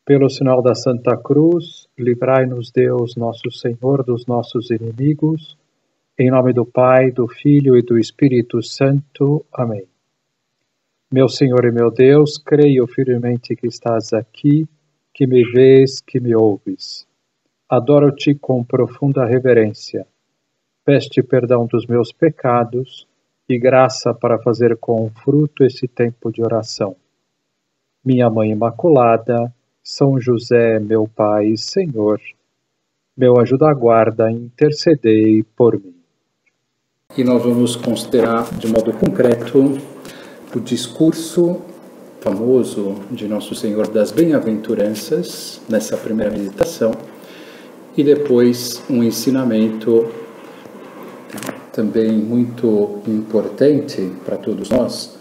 Pelo sinal da Santa Cruz, livrai-nos Deus, nosso Senhor, dos nossos inimigos. Em nome do Pai, do Filho e do Espírito Santo. Amém. Meu Senhor e meu Deus, creio firmemente que estás aqui, que me vês, que me ouves. Adoro-te com profunda reverência. Peço-te perdão dos meus pecados e graça para fazer com fruto esse tempo de oração. Minha Mãe Imaculada, São José, meu Pai e Senhor, meu anjo da guarda, intercedei por mim. E nós vamos considerar de modo concreto o discurso famoso de Nosso Senhor das Bem-aventuranças, nessa primeira meditação, e depois um ensinamento também muito importante para todos nós,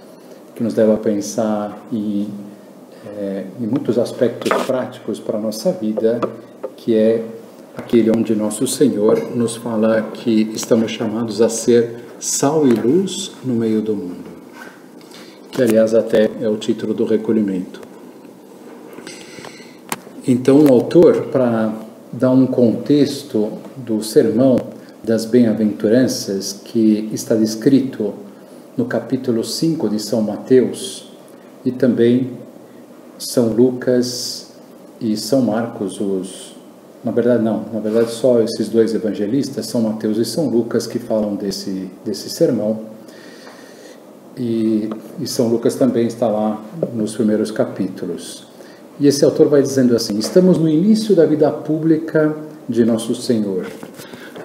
que nos leva a pensar em muitos aspectos práticos para a nossa vida, que é aquele onde Nosso Senhor nos fala que estamos chamados a ser sal e luz no meio do mundo, que aliás até é o título do recolhimento. Então o autor, para dar um contexto do sermão das bem-aventuranças, que está descrito no capítulo 5 de São Mateus, e também São Lucas e São Marcos, na verdade só esses dois evangelistas, São Mateus e São Lucas, que falam desse sermão, e São Lucas também está lá nos primeiros capítulos. E esse autor vai dizendo assim: estamos no início da vida pública de Nosso Senhor.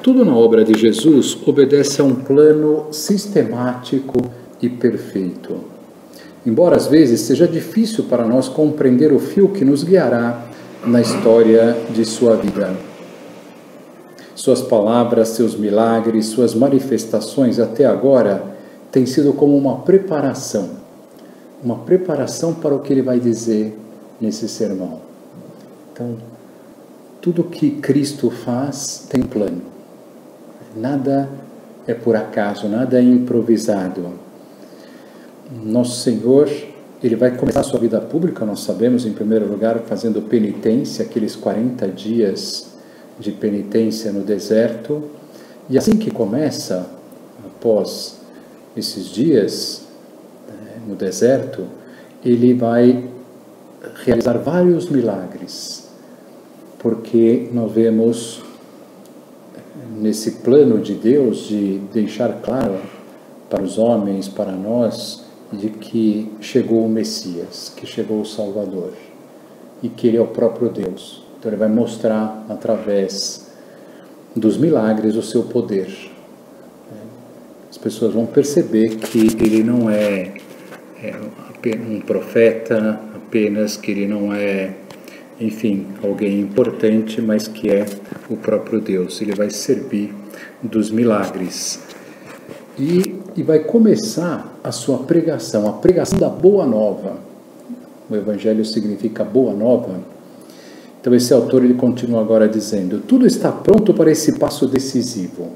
Tudo na obra de Jesus obedece a um plano sistemático e perfeito. Embora às vezes seja difícil para nós compreender o fio que nos guiará na história de sua vida. Suas palavras, seus milagres, suas manifestações até agora têm sido como uma preparação para o que ele vai dizer nesse sermão. Então, tudo que Cristo faz tem plano. Nada é por acaso, nada é improvisado. Nosso Senhor, ele vai começar a sua vida pública, nós sabemos, em primeiro lugar, fazendo penitência, aqueles 40 dias de penitência no deserto. E assim que começa, após esses dias no deserto, ele vai realizar vários milagres, porque nós vemos nesse plano de Deus de deixar claro para os homens, para nós, de que chegou o Messias, que chegou o Salvador, e que ele é o próprio Deus. Então ele vai mostrar através dos milagres o seu poder. As pessoas vão perceber que ele não é um profeta apenas, que ele não é, enfim, alguém importante, mas que é o próprio Deus. Ele vai servir dos milagres. E vai começar a sua pregação, a pregação da Boa Nova. O Evangelho significa Boa Nova. Então esse autor ele continua agora dizendo: tudo está pronto para esse passo decisivo,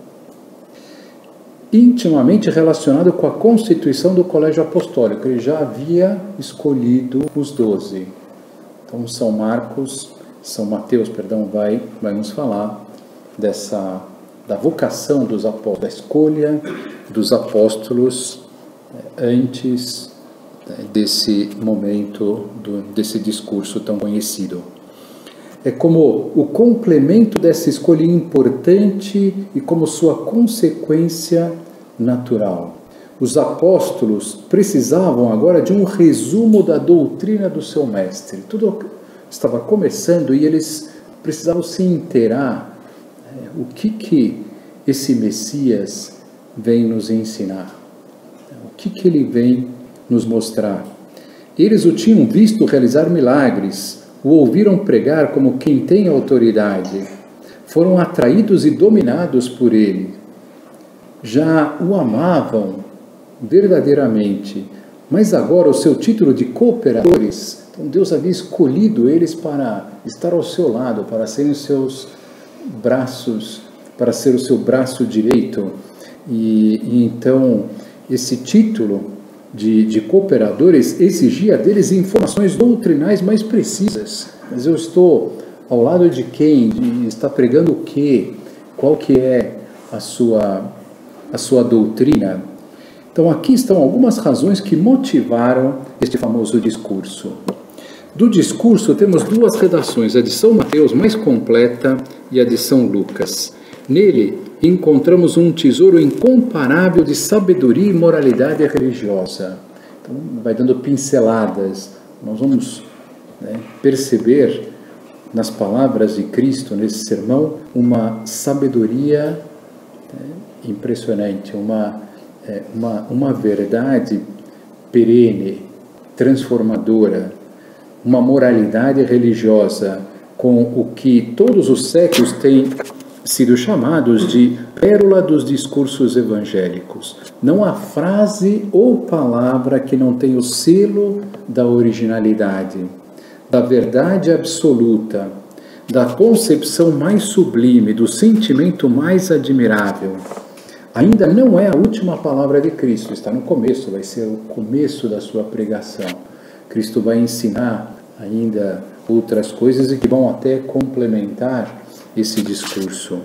intimamente relacionado com a constituição do colégio apostólico. Ele já havia escolhido os 12. Então São Mateus, vai nos falar da vocação dos apóstolos, da escolha dos apóstolos antes desse momento, desse discurso tão conhecido. É como o complemento dessa escolha importante e como sua consequência natural. Os apóstolos precisavam agora de um resumo da doutrina do seu mestre. Tudo estava começando e eles precisavam se inteirar o que esse Messias vem nos ensinar, o que ele vem nos mostrar. Eles o tinham visto realizar milagres, o ouviram pregar como quem tem autoridade, foram atraídos e dominados por ele, já o amavam verdadeiramente, mas agora o seu título de cooperadores, então Deus havia escolhido eles para estar ao seu lado, para serem os seus braços, para ser o seu braço direito, e então esse título de cooperadores exigia deles informações doutrinais mais precisas. Mas eu estou ao lado de quem? Está pregando o quê? Qual que é a sua doutrina? Então aqui estão algumas razões que motivaram este famoso discurso. Do discurso temos duas redações, a de São Mateus mais completa e a de São Lucas. Nele encontramos um tesouro incomparável de sabedoria e moralidade religiosa. Então vai dando pinceladas, nós vamos perceber nas palavras de Cristo nesse sermão uma sabedoria impressionante, uma verdade perene, transformadora, uma moralidade religiosa com o que todos os séculos têm sido chamados de pérola dos discursos evangélicos. Não há frase ou palavra que não tenha o selo da originalidade, da verdade absoluta, da concepção mais sublime, do sentimento mais admirável. Ainda não é a última palavra de Cristo, está no começo, vai ser o começo da sua pregação. Cristo vai ensinar ainda outras coisas e que vão até complementar esse discurso.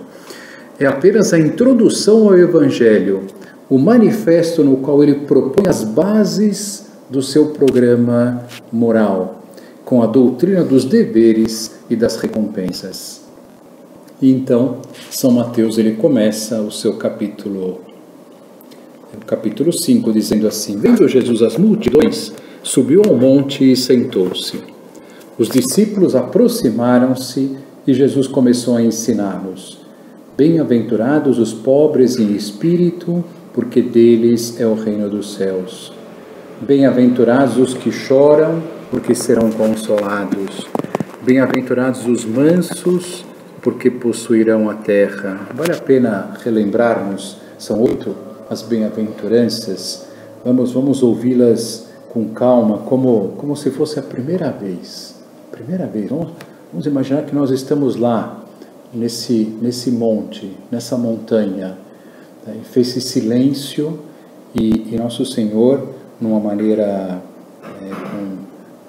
É apenas a introdução ao Evangelho, o manifesto no qual ele propõe as bases do seu programa moral, com a doutrina dos deveres e das recompensas. E então, São Mateus ele começa o seu capítulo 5, dizendo assim: vendo Jesus as multidões, subiu ao monte e sentou-se. Os discípulos aproximaram-se e Jesus começou a ensiná-los. Bem-aventurados os pobres em espírito, porque deles é o reino dos céus. Bem-aventurados os que choram, porque serão consolados. Bem-aventurados os mansos, porque possuirão a terra. Vale a pena relembrarmos, são 8 as bem-aventuranças. Vamos ouvi-las com calma, como se fosse a primeira vez. Vamos imaginar que nós estamos lá, nesse monte, nessa montanha. Fez-se silêncio e Nosso Senhor, numa maneira,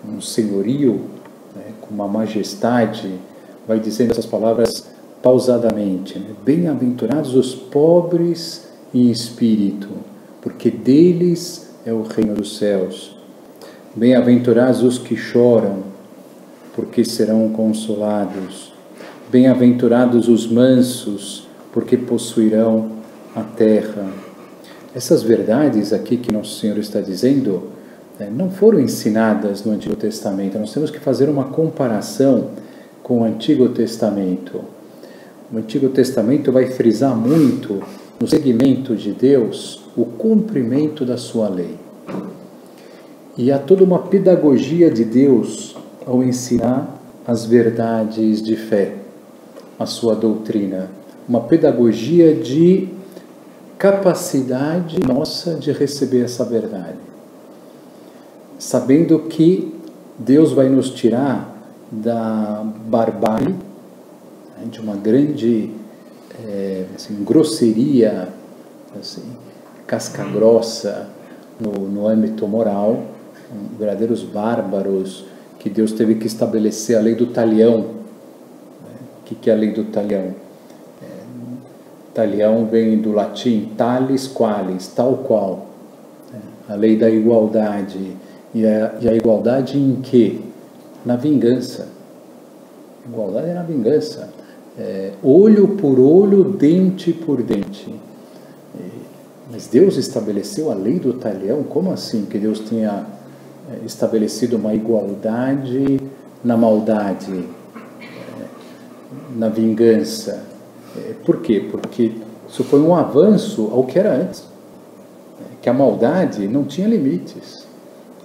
com um senhorio, com uma majestade, vai dizendo essas palavras pausadamente. Bem-aventurados os pobres em espírito, porque deles é o reino dos céus. Bem-aventurados os que choram, porque serão consolados. Bem-aventurados os mansos, porque possuirão a terra. Essas verdades aqui que Nosso Senhor está dizendo não foram ensinadas no Antigo Testamento. Nós temos que fazer uma comparação com o Antigo Testamento. O Antigo Testamento vai frisar muito no segmento de Deus o cumprimento da sua lei. E há toda uma pedagogia de Deus ao ensinar as verdades de fé, a sua doutrina. Uma pedagogia de capacidade nossa de receber essa verdade. Sabendo que Deus vai nos tirar da barbárie, de uma grande grosseria, casca grossa no âmbito moral, verdadeiros bárbaros, que Deus teve que estabelecer a lei do talião. O que é a lei do talião? Talião vem do latim talis qualis, tal qual. A lei da igualdade. E a igualdade em quê? Na vingança. Igualdade é na vingança. Olho por olho, dente por dente. Mas Deus estabeleceu a lei do talião? Como assim que Deus tinha estabelecido uma igualdade na maldade, na vingança? Por quê? Porque isso foi um avanço ao que era antes. Que a maldade não tinha limites.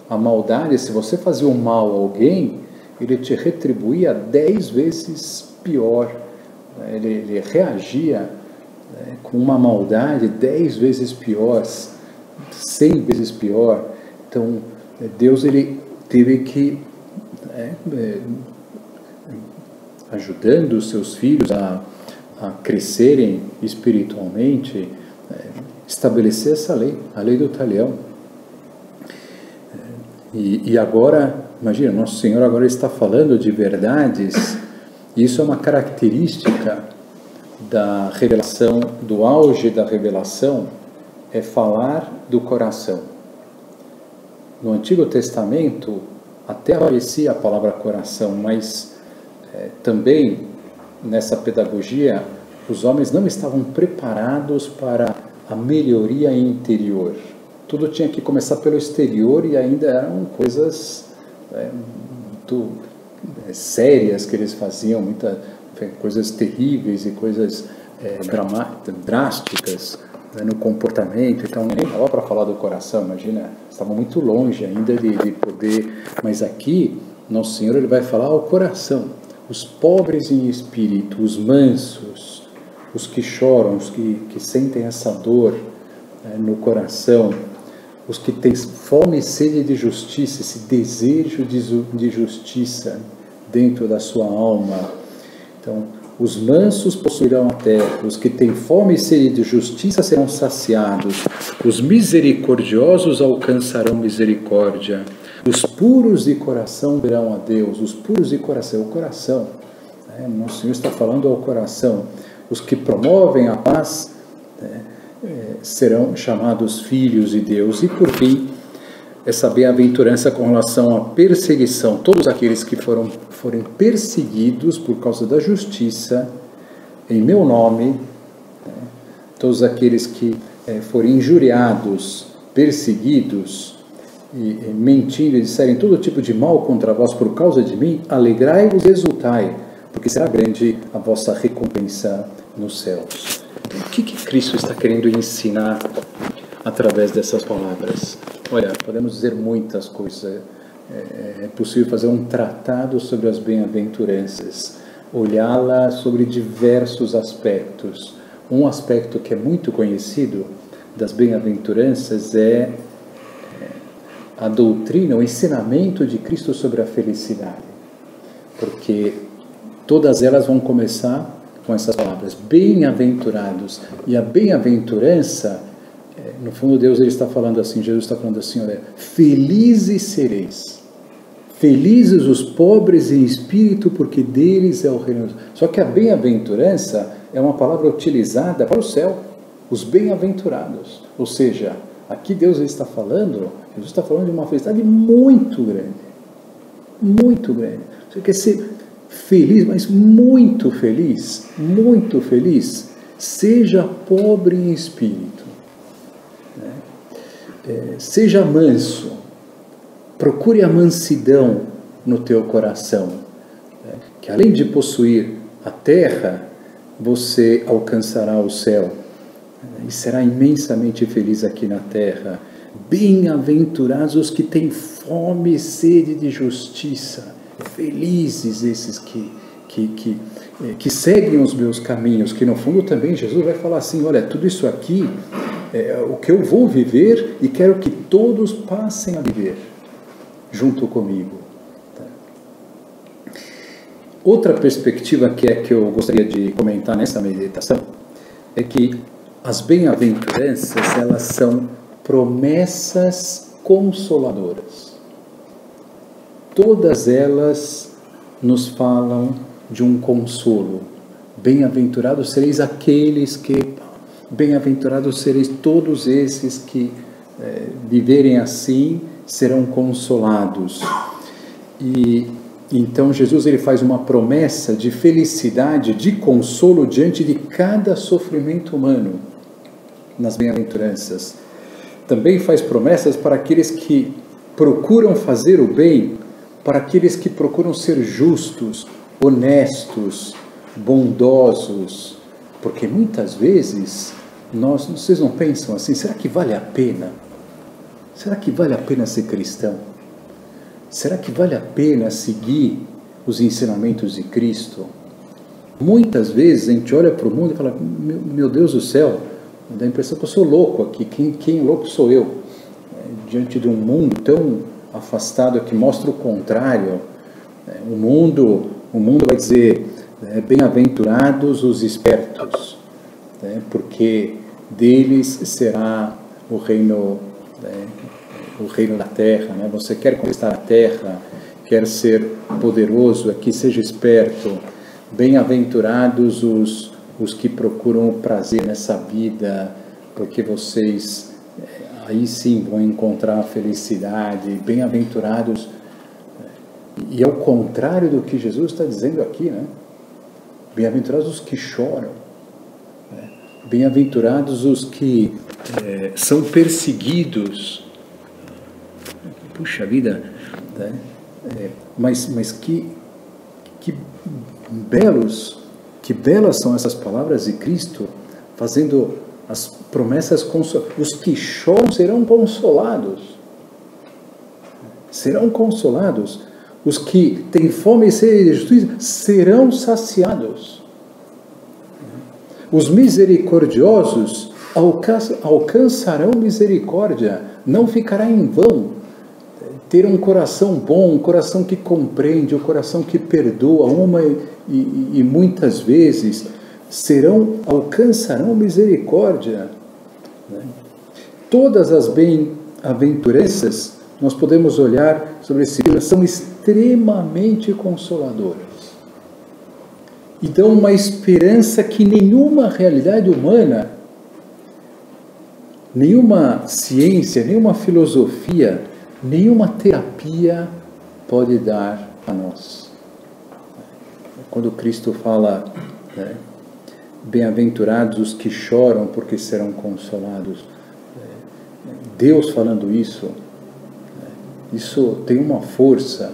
A maldade, se você fazia um mal a alguém, ele te retribuía 10 vezes pior. Ele reagia com uma maldade 10 vezes pior, 100 vezes pior. Então, Deus ele teve que, ajudando os seus filhos a crescerem espiritualmente, estabelecer essa lei, a lei do talião. E agora Imagina, Nosso Senhor agora está falando de verdades, e isso é uma característica da revelação, do auge da revelação, é falar do coração. No Antigo Testamento até aparecia a palavra coração, mas também nessa pedagogia os homens não estavam preparados para a melhoria interior. Tudo tinha que começar pelo exterior e ainda eram coisas muito sérias que eles faziam, coisas terríveis e coisas drásticas no comportamento. Então nem dava para falar do coração, imagina, estavam muito longe ainda de poder. Mas aqui Nosso Senhor ele vai falar ao coração, os pobres em espírito, os mansos, os que choram, os que sentem essa dor no coração, os que têm fome e sede de justiça, esse desejo de justiça dentro da sua alma. Então, os mansos possuirão a terra, os que têm fome e sede de justiça serão saciados, os misericordiosos alcançarão misericórdia, os puros de coração verão a Deus. Os puros de coração, o coração, Nosso Senhor está falando ao coração. Os que promovem a paz serão chamados filhos de Deus. E por fim, essa bem-aventurança com relação à perseguição. Todos aqueles que forem perseguidos por causa da justiça, em meu nome, todos aqueles que forem injuriados, perseguidos, e mentindo e disserem todo tipo de mal contra vós por causa de mim, alegrai-vos e exultai, porque será grande a vossa recompensa nos céus. O que Cristo está querendo ensinar através dessas palavras? Olha, podemos dizer muitas coisas. É possível fazer um tratado sobre as bem-aventuranças, olhá-la sobre diversos aspectos. Um aspecto que é muito conhecido das bem-aventuranças é a doutrina, o ensinamento de Cristo sobre a felicidade. Porque todas elas vão começar com essas palavras, bem-aventurados. E a bem-aventurança, no fundo Deus ele está falando assim, Jesus está falando assim, olha, felizes sereis, felizes os pobres em espírito, porque deles é o reino. Só que a bem-aventurança é uma palavra utilizada para o céu, os bem-aventurados. Ou seja, aqui Deus está falando de uma felicidade muito grande, muito grande. Você quer ser feliz, mas muito feliz, seja pobre em espírito, seja manso, procure a mansidão no teu coração, que além de possuir a terra, você alcançará o céu e será imensamente feliz aqui na terra. Bem-aventurados os que têm fome e sede de justiça, felizes esses que seguem os meus caminhos, que no fundo também Jesus vai falar assim, olha, tudo isso aqui é o que eu vou viver e quero que todos passem a viver junto comigo. Outra perspectiva que eu gostaria de comentar nessa meditação é que as bem-aventuranças, elas são promessas consoladoras. Todas elas nos falam de um consolo. Bem-aventurados sereis aqueles que... Bem-aventurados sereis todos esses que viverem assim, serão consolados. E então Jesus ele faz uma promessa de felicidade, de consolo diante de cada sofrimento humano nas bem-aventuranças. Também faz promessas para aqueles que procuram fazer o bem, para aqueles que procuram ser justos, honestos, bondosos, porque muitas vezes vocês não pensam assim, será que vale a pena? Será que vale a pena ser cristão? Será que vale a pena seguir os ensinamentos de Cristo? Muitas vezes a gente olha para o mundo e fala, meu Deus do céu, dá a impressão que eu sou louco aqui, quem é louco sou eu, diante de um mundo tão afastado que mostra o contrário. O mundo vai dizer, bem-aventurados os espertos, porque deles será o reino da terra. Você quer conquistar a terra, quer ser poderoso, aqui seja esperto. Bem-aventurados os que procuram o prazer nessa vida, porque vocês aí sim vão encontrar a felicidade. Bem-aventurados, e é o contrário do que Jesus está dizendo aqui, né? Bem-aventurados os que choram, né? Bem-aventurados os que são perseguidos. Puxa vida, né? Mas que belas são essas palavras de Cristo, fazendo as promessas consoladoras. Os que choram serão consolados. Serão consolados. Os que têm fome e sede de justiça serão saciados. Os misericordiosos alcançarão misericórdia. Não ficará em vão. Ter um coração bom, um coração que compreende, um coração que perdoa uma e muitas vezes alcançarão misericórdia. Todas as bem-aventuranças, nós podemos olhar sobre esse livro, são extremamente consoladoras e dão uma esperança que nenhuma realidade humana, nenhuma ciência, nenhuma filosofia, nenhuma terapia pode dar a nós. Quando Cristo fala, né, bem-aventurados os que choram porque serão consolados, Deus falando isso, isso tem uma força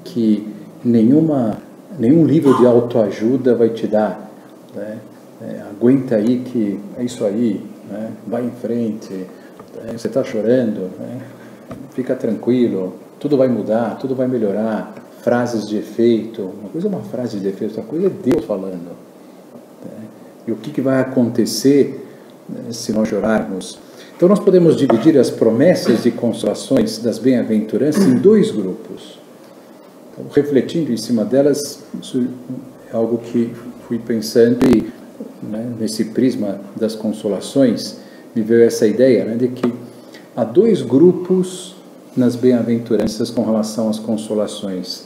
que nenhum livro de autoajuda vai te dar, né? Aguenta aí que é isso aí, né? Vai em frente, né? Você está chorando, né? Fica tranquilo, tudo vai mudar, tudo vai melhorar. Frases de efeito, uma coisa é uma frase de efeito, outra coisa é Deus falando, né? E o que vai acontecer, né, se nós chorarmos? Então nós podemos dividir as promessas e consolações das bem-aventuranças em dois grupos. Então, refletindo em cima delas, isso é algo que fui pensando e, né, nesse prisma das consolações, me veio essa ideia, né, de que há dois grupos nas bem-aventuranças com relação às consolações.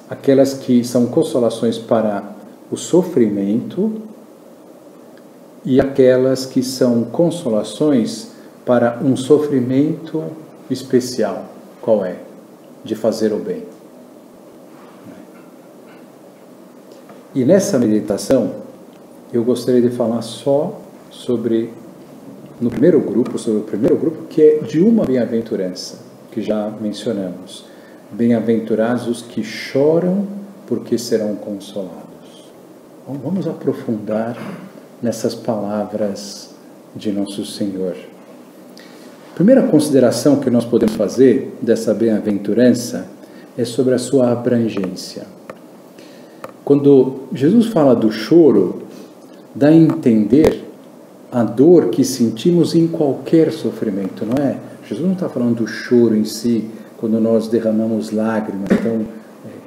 Aquelas que são consolações para o sofrimento e aquelas que são consolações para um sofrimento especial. Qual é? De fazer o bem. E nessa meditação, eu gostaria de falar só sobre o primeiro grupo, que é de uma bem-aventurança, que já mencionamos. Bem-aventurados os que choram, porque serão consolados. Bom, vamos aprofundar nessas palavras de nosso Senhor. A primeira consideração que nós podemos fazer dessa bem-aventurança é sobre a sua abrangência. Quando Jesus fala do choro, dá a entender a dor que sentimos em qualquer sofrimento, não é? Jesus não está falando do choro em si, quando nós derramamos lágrimas. Então,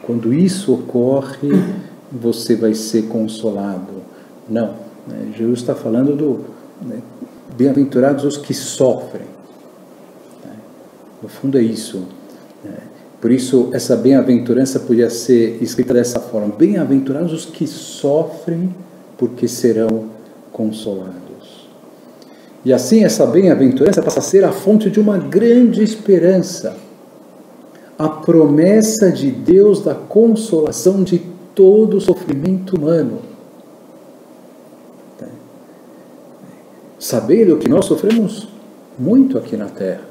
quando isso ocorre, você vai ser consolado. Não. Jesus está falando bem-aventurados os que sofrem. No fundo é isso. Por isso, essa bem-aventurança podia ser escrita dessa forma. Bem-aventurados os que sofrem, porque serão consolados. E assim, essa bem-aventurança passa a ser a fonte de uma grande esperança. A promessa de Deus da consolação de todo o sofrimento humano. Sabendo que nós sofremos muito aqui na Terra.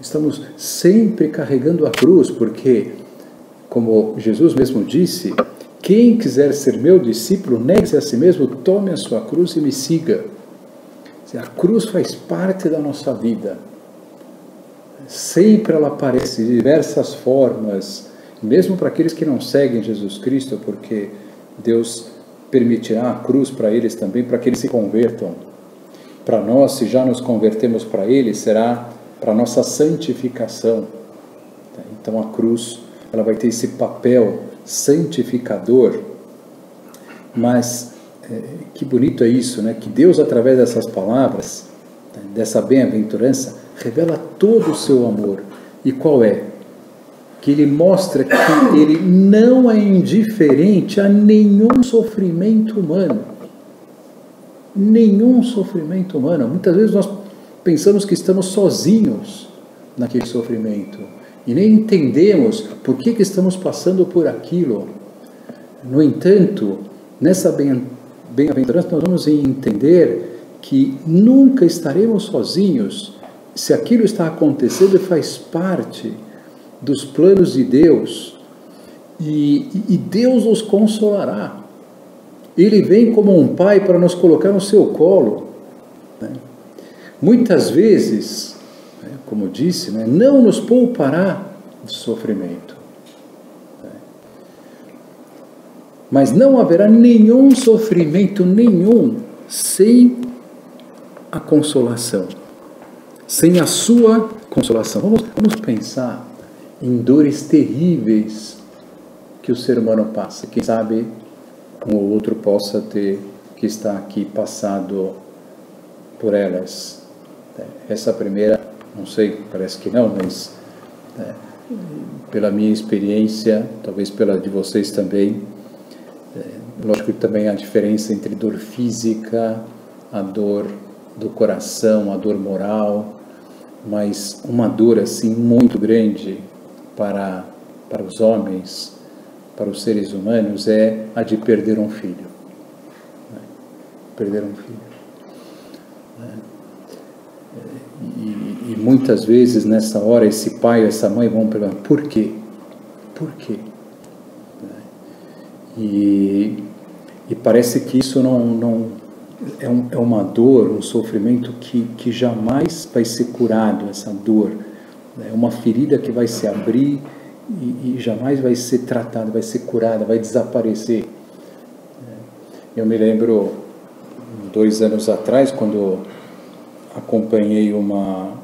Estamos sempre carregando a cruz, porque, como Jesus mesmo disse, quem quiser ser meu discípulo, negue-se a si mesmo, tome a sua cruz e me siga. A cruz faz parte da nossa vida. Sempre ela aparece de diversas formas, mesmo para aqueles que não seguem Jesus Cristo, porque Deus permitirá a cruz para eles também, para que eles se convertam. Para nós, se já nos convertemos para Ele, será para a nossa santificação. Então a cruz, ela vai ter esse papel santificador. Mas que bonito é isso, né? Que Deus, através dessas palavras, dessa bem-aventurança, revela todo o seu amor. E qual é? que ele mostra que ele não é indiferente a nenhum sofrimento humano. Nenhum sofrimento humano. Muitas vezes nós pensamos que estamos sozinhos naquele sofrimento e nem entendemos por que estamos passando por aquilo. No entanto, nessa bem-aventurança nós vamos entender que nunca estaremos sozinhos se aquilo está acontecendo e faz parte dos planos de Deus, e Deus nos consolará. Ele vem como um pai para nos colocar no seu colo, né? Muitas vezes, né, como disse, né, não nos poupará de sofrimento, né? Mas não haverá nenhum sofrimento nenhum sem a consolação, sem a sua consolação. Vamos pensar em dores terríveis que o ser humano passa. Quem sabe um ou outro possa ter, que está aqui, passado por elas. Essa primeira, não sei, parece que não, mas pela minha experiência, talvez pela de vocês também, lógico que também há diferença entre dor física, a dor do coração, a dor moral, mas uma dor assim muito grande para os homens, para os seres humanos, é a de perder um filho. Perder um filho. E muitas vezes nessa hora esse pai ou essa mãe vão perguntar: por quê? Por quê? E parece que isso não é uma dor, um sofrimento que jamais vai ser curado, essa dor. É uma ferida que vai se abrir e jamais vai ser tratada, vai ser curada, vai desaparecer. Eu me lembro, 2 anos atrás, quando acompanhei umas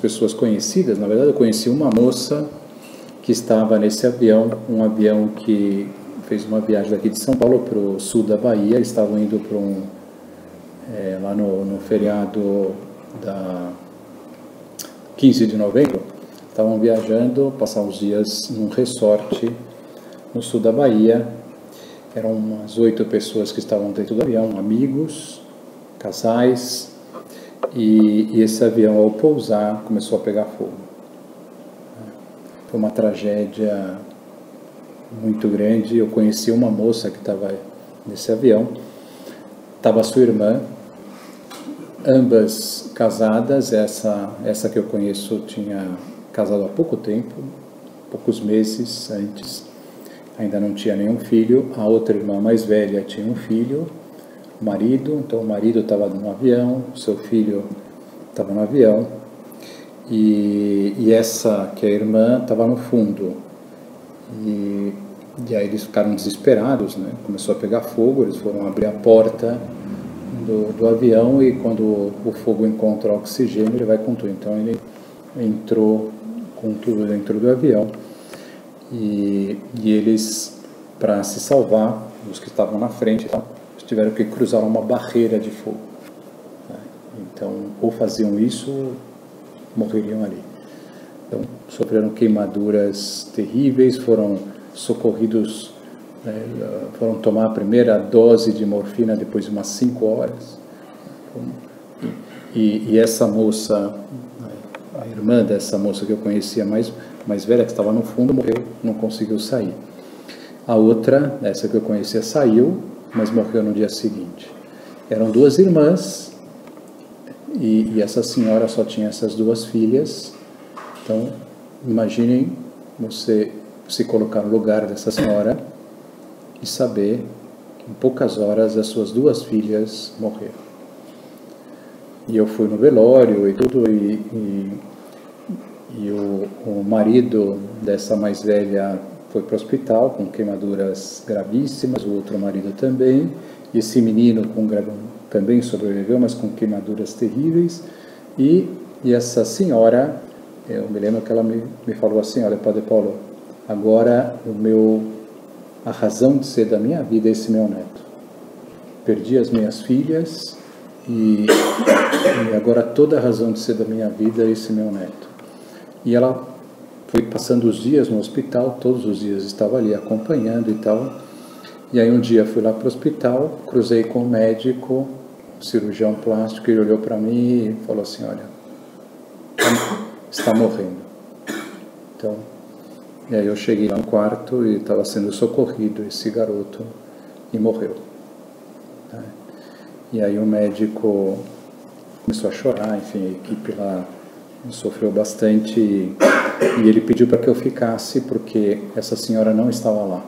pessoas conhecidas. Na verdade, eu conheci uma moça que estava nesse avião, um avião que fez uma viagem daqui de São Paulo para o sul da Bahia. Eles estavam indo para lá no feriado da 15 de novembro, estavam viajando, passar uns dias num resort no sul da Bahia. Eram umas 8 pessoas que estavam dentro do avião, amigos, casais, e esse avião, ao pousar, começou a pegar fogo. Foi uma tragédia muito grande. Eu conheci uma moça que estava nesse avião, estava sua irmã, ambas casadas. Essa que eu conheço tinha casado há pouco tempo, poucos meses antes, ainda não tinha nenhum filho. A outra irmã mais velha tinha um filho, marido, então o marido estava no avião, seu filho estava no avião, e essa que é a irmã estava no fundo, e aí eles ficaram desesperados, né? Começou a pegar fogo, eles foram abrir a porta do avião, e quando o fogo encontra oxigênio, ele vai com tudo. Então ele entrou com tudo dentro do avião, e eles, para se salvar, os que estavam na frente, tiveram que cruzar uma barreira de fogo. Então, ou faziam isso, ou morreriam ali. Então, sofreram queimaduras terríveis, foram socorridos, foram tomar a primeira dose de morfina depois de umas 5 horas. E essa moça, a irmã dessa moça que eu conhecia mais velha, que estava no fundo, morreu, não conseguiu sair. A outra, essa que eu conhecia, saiu, mas morreu no dia seguinte. Eram 2 irmãs, e essa senhora só tinha essas 2 filhas. Então, imaginem você se colocar no lugar dessa senhora e saber que em poucas horas as suas 2 filhas morreram. E eu fui no velório e tudo, e o marido dessa mais velha foi para o hospital com queimaduras gravíssimas, o outro marido também, e esse menino também sobreviveu, mas com queimaduras terríveis. E essa senhora, eu me lembro que ela me falou assim: olha, Padre Paulo, agora a razão de ser da minha vida é esse meu neto. Perdi as minhas filhas e agora toda a razão de ser da minha vida é esse meu neto. E ela fui passando os dias no hospital, todos os dias estava ali acompanhando e tal. E aí um dia fui lá para o hospital, cruzei com o médico, o cirurgião plástico, ele olhou para mim e falou assim, olha, está morrendo. Então, e aí eu cheguei lá no quarto e estava sendo socorrido esse garoto e morreu. E aí o médico começou a chorar, enfim, a equipe lá sofreu bastante e ele pediu para que eu ficasse porque essa senhora não estava lá,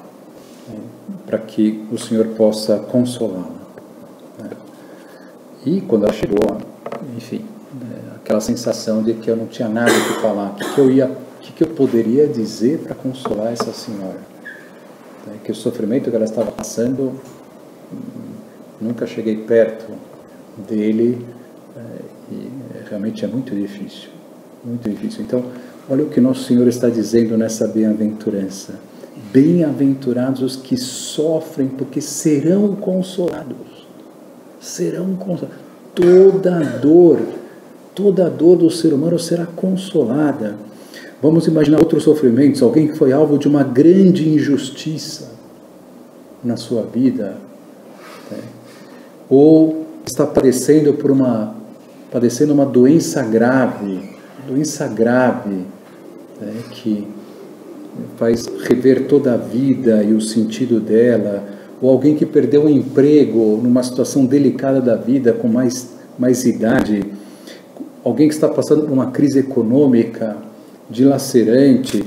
para que o Senhor possa consolá-la. E quando ela chegou, enfim, aquela sensação de que eu não tinha nada que falar, o que eu poderia dizer para consolar essa senhora, que o sofrimento que ela estava passando, nunca cheguei perto dele, e realmente é muito difícil, muito difícil. Então, olha o que nosso Senhor está dizendo nessa bem-aventurança. Bem-aventurados os que sofrem, porque serão consolados. Serão consolados. Toda dor do ser humano será consolada. Vamos imaginar outros sofrimentos, alguém que foi alvo de uma grande injustiça na sua vida, ou está padecendo uma doença grave, que faz rever toda a vida e o sentido dela, ou alguém que perdeu um emprego numa situação delicada da vida, com mais idade, alguém que está passando por uma crise econômica dilacerante,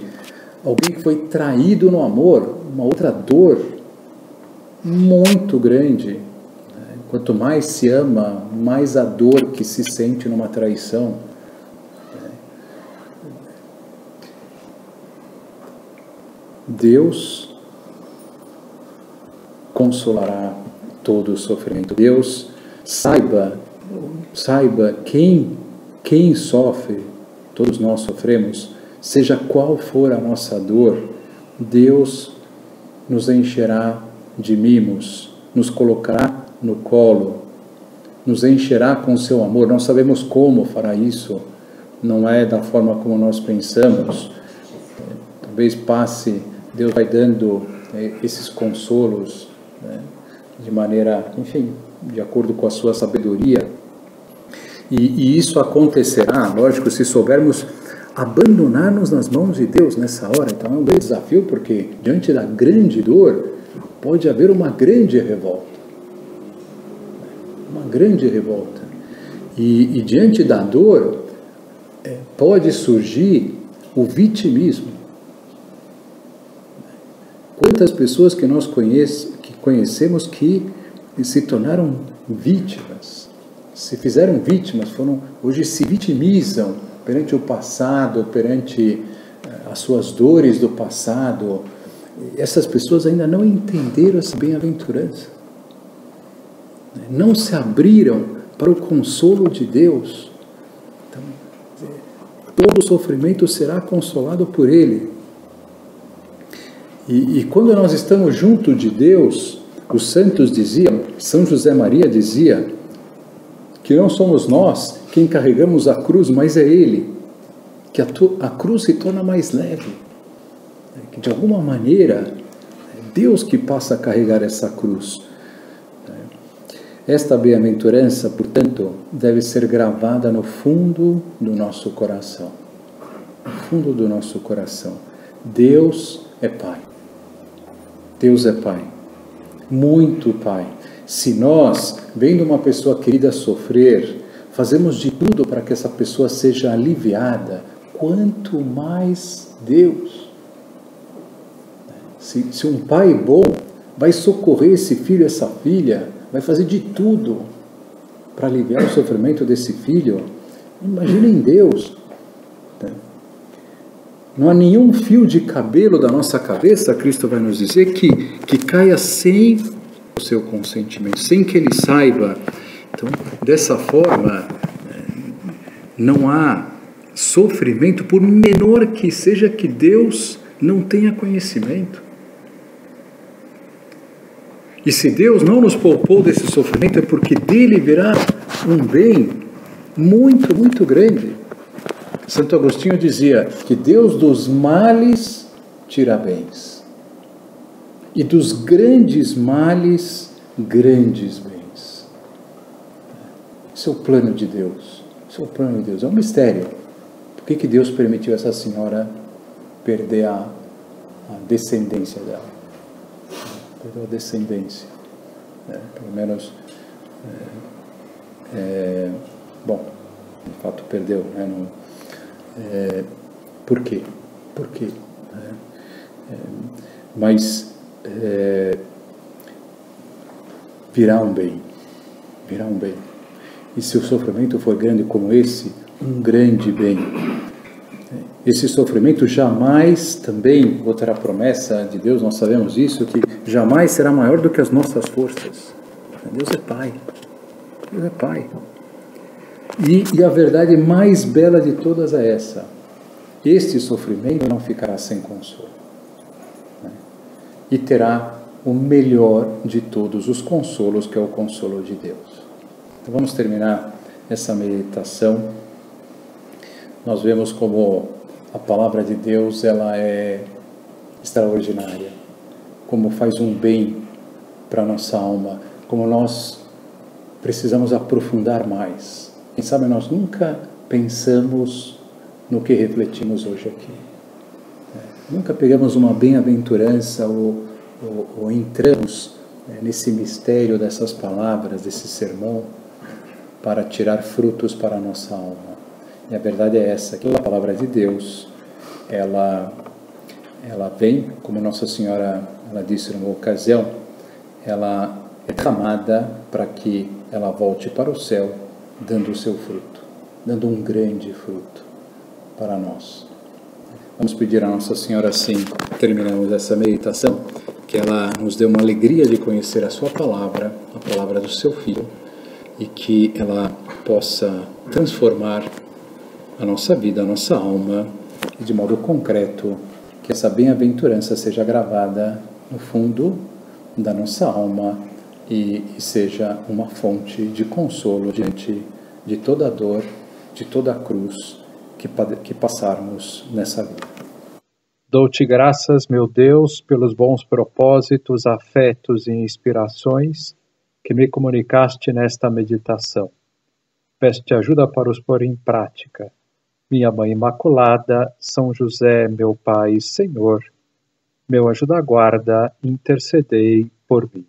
alguém que foi traído no amor, uma outra dor muito grande. Quanto mais se ama, mais a dor que se sente numa traição. Deus consolará todo o sofrimento. Deus, saiba quem sofre, todos nós sofremos, seja qual for a nossa dor, Deus nos encherá de mimos, nos colocará no colo, nos encherá com o seu amor. Não sabemos como fará isso, não é da forma como nós pensamos. Talvez passe, Deus vai dando esses consolos, de maneira, enfim, de acordo com a sua sabedoria. E isso acontecerá, lógico, se soubermos abandonar-nos nas mãos de Deus nessa hora. Então é um grande desafio, porque diante da grande dor pode haver uma grande revolta. Uma grande revolta. E diante da dor pode surgir o vitimismo. Quantas pessoas que nós conhecemos que se tornaram vítimas, se fizeram vítimas, hoje se vitimizam perante o passado, perante as suas dores do passado. Essas pessoas ainda não entenderam essa bem-aventurança, não se abriram para o consolo de Deus. Então, todo sofrimento será consolado por Ele. E quando nós estamos junto de Deus, os santos diziam, São José Maria dizia, que não somos nós quem carregamos a cruz, mas é Ele, que a cruz se torna mais leve, que de alguma maneira é Deus que passa a carregar essa cruz. Esta bem-aventurança, portanto, deve ser gravada no fundo do nosso coração. No fundo do nosso coração. Deus é Pai. Deus é Pai. Muito Pai. Se nós, vendo uma pessoa querida sofrer, fazemos de tudo para que essa pessoa seja aliviada, quanto mais Deus. Se um pai bom vai socorrer esse filho, essa filha, vai fazer de tudo para aliviar o sofrimento desse filho, imaginem Deus. Não há nenhum fio de cabelo da nossa cabeça, Cristo vai nos dizer, que caia sem o seu consentimento, sem que Ele saiba. Então, dessa forma, não há sofrimento, por menor que seja, que Deus não tenha conhecimento. E se Deus não nos poupou desse sofrimento, é porque dele virá um bem muito, muito grande. Santo Agostinho dizia que Deus dos males tira bens. E dos grandes males, grandes bens. Esse é o plano de Deus. Esse é o plano de Deus. É um mistério. Por que Deus permitiu essa senhora perder a descendência dela? Perdeu a descendência. Pelo menos... bom, de fato perdeu. Por quê? Por quê? Mas virá um bem. Virá um bem. E se o sofrimento for grande como esse, um grande bem. Esse sofrimento jamais, também, outra promessa de Deus, nós sabemos isso, que jamais será maior do que as nossas forças. Deus é Pai. Deus é Pai. E a verdade mais bela de todas é essa. Este sofrimento não ficará sem consolo. E terá o melhor de todos os consolos, que é o consolo de Deus. Então vamos terminar essa meditação. Nós vemos como a palavra de Deus, ela é extraordinária. Como faz um bem para a nossa alma. Como nós precisamos aprofundar mais. Quem sabe nós nunca pensamos no que refletimos hoje aqui. Nunca pegamos uma bem-aventurança ou entramos nesse mistério dessas palavras, desse sermão, para tirar frutos para a nossa alma. E a verdade é essa, que a palavra de Deus, ela vem, como Nossa Senhora ela disse numa ocasião, ela é derramada para que ela volte para o céu, dando o seu fruto, dando um grande fruto para nós. Vamos pedir a Nossa Senhora, assim, terminamos essa meditação, que ela nos dê uma alegria de conhecer a sua palavra, a palavra do seu Filho, e que ela possa transformar a nossa vida, a nossa alma, e de modo concreto, que essa bem-aventurança seja gravada no fundo da nossa alma e seja uma fonte de consolo diante de toda a dor, de toda a cruz que passarmos nessa vida. Dou-te graças, meu Deus, pelos bons propósitos, afetos e inspirações que me comunicaste nesta meditação. Peço-te ajuda para os pôr em prática. Minha Mãe Imaculada, São José, meu Pai e Senhor, meu anjo da guarda, intercedei por mim.